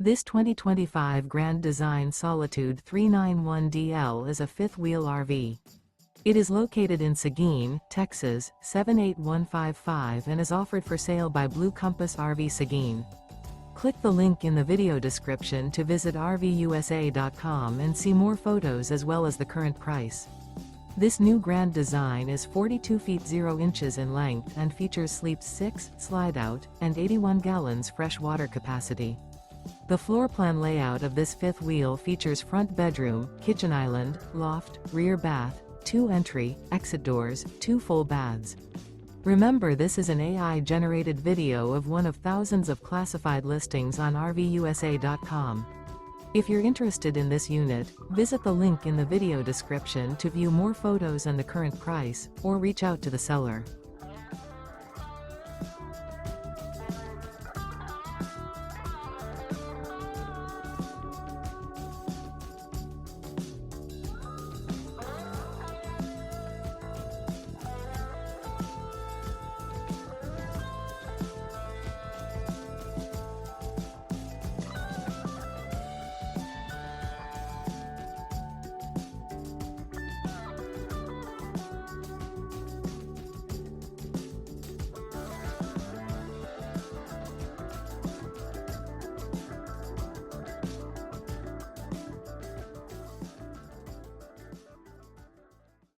This 2025 Grand Design Solitude 391DL is a fifth-wheel RV. It is located in Seguin, Texas, 78155 and is offered for sale by Blue Compass RV Seguin. Click the link in the video description to visit RVUSA.com and see more photos as well as the current price. This new Grand Design is 42 feet 0 inches in length and features sleeps 6, slide-out, and 81 gallons fresh water capacity. The floor plan layout of this fifth wheel features front bedroom, kitchen island, loft, rear bath, 2 entry, exit doors, 2 full baths. Remember, this is an AI-generated video of one of thousands of classified listings on RVUSA.com. If you're interested in this unit, visit the link in the video description to view more photos and the current price, or reach out to the seller.